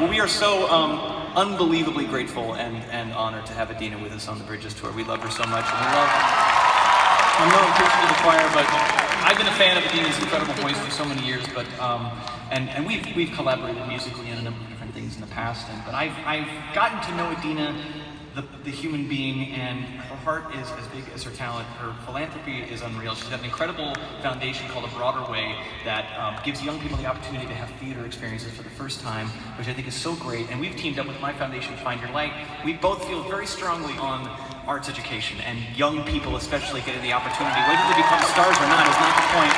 Well, we are so unbelievably grateful and honored to have Idina with us on the Bridges Tour. We love her so much, and we love, I'm no preaching to the choir, but I've been a fan of Idina's incredible voice for so many years, but and we've collaborated musically in a number of different things in the past, but I've gotten to know Idina, the human being, and her heart is as big as her talent. Her philanthropy is unreal. She's got an incredible foundation called A Broader Way that gives young people the opportunity to have theater experiences for the first time, which I think is so great. And we've teamed up with my foundation, Find Your Light. We both feel very strongly on arts education, and young people especially getting the opportunity, whether they become stars or not is not the point.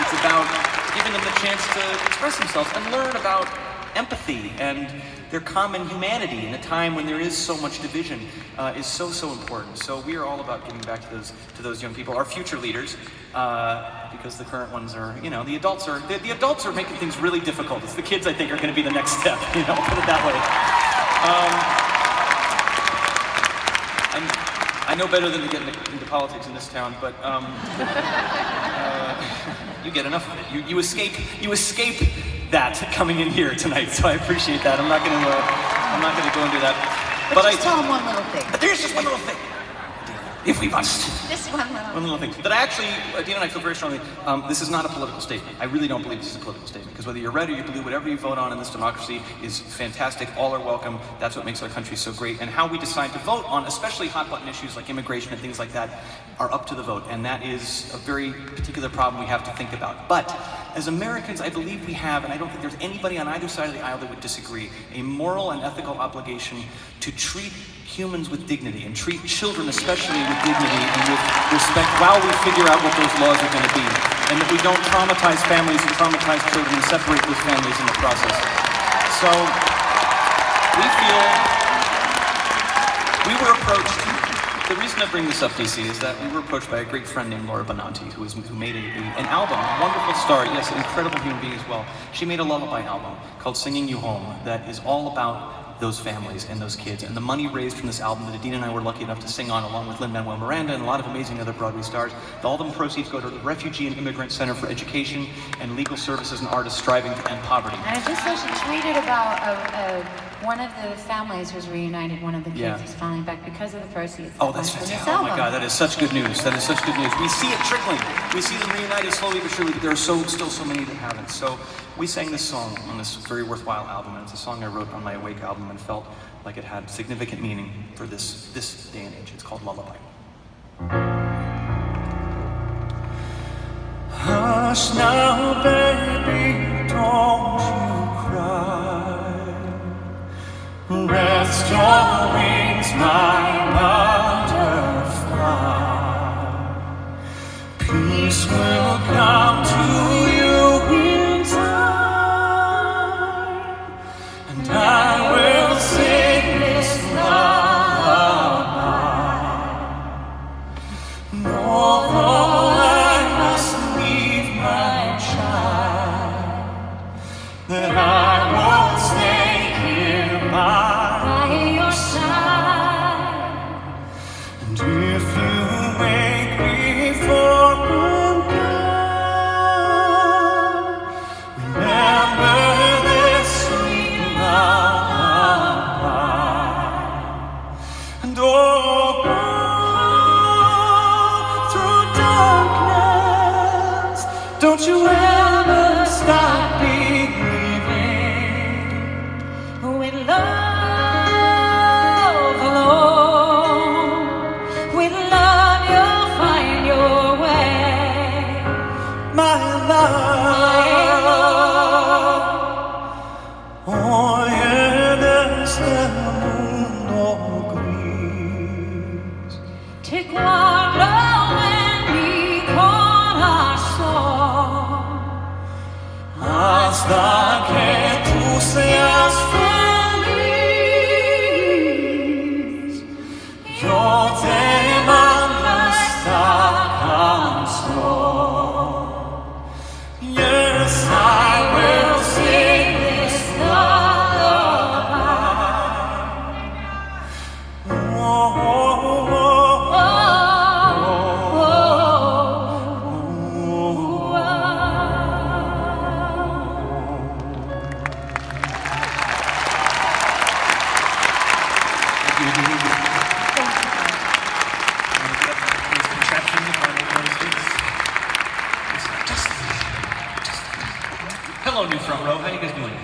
It's about giving them the chance to express themselves and learn about empathy and their common humanity in a time when there is so much division is so important. So we are all about giving back to those young people, our future leaders, because the current ones are, the adults are making things really difficult. It's the kids, I think, are going to be the next step. Put it that way. I know better than to get into politics in this town, but you get enough of it. You escape that coming in here tonight, so I appreciate that. I'm not going to go into that. But just tell them one little thing. There's just one little thing, if we must. Just one little thing. That Idina and I feel very strongly, this is not a political statement. I really don't believe this is a political statement, because whether you're red or you're blue, whatever you vote on in this democracy is fantastic. All are welcome. That's what makes our country so great. And how we decide to vote on, especially hot-button issues like immigration and things like that, are up to the vote. And that is a very particular problem we have to think about. But as Americans, I believe we have, and I don't think there's anybody on either side of the aisle that would disagree, a moral and ethical obligation to treat humans with dignity, and treat children especially with dignity and with respect while we figure out what those laws are going to be, and that we don't traumatize families and traumatize children and separate those families in the process. So we feel we were approached. The reason I bring this up, DC, is that we were approached by a great friend named Laura Benanti, who made an album, a wonderful star, yes, an incredible human being as well. She made a lullaby album called Singing You Home that is all about those families and those kids. And the money raised from this album that Idina and I were lucky enough to sing on, along with Lin-Manuel Miranda and a lot of amazing other Broadway stars, all the proceeds go to the Refugee and Immigrant Center for Education and Legal Services and Artists Striving to End Poverty. And I just saw she tweeted about one of the families was reunited, one of the kids is finally back because of the proceeds. Oh, that's fantastic. Oh my God, that is such good news. That is such good news. We see it trickling. We see them reunited slowly but surely, but there are still so many that haven't. So we sang this song on this very worthwhile album, and it's a song I wrote on my Awake album and felt like it had significant meaning for this day and age. It's called Lullaby. Hush now, baby, don't you cry. Rest your wings, my butterfly. Peace will come to you in time, and I will sing this lullaby. Although I must leave my child, that I won't stay here by your side. And if you wake me for I'm gone, remember this sweet lullaby. And oh, through darkness, don't you ever stop believing. With love alone, with love you'll find your way. My love, hoy este mundo gris, te guardo en mi corazón, hasta que tú seas feliz. Yo te mando esta canción. Yes, I will sing this lullaby. Oh, oh, oh, oh, oh, oh, oh. Your behavior. Thank you. Misconception of our United States. Hello, new front row. How you guys doing?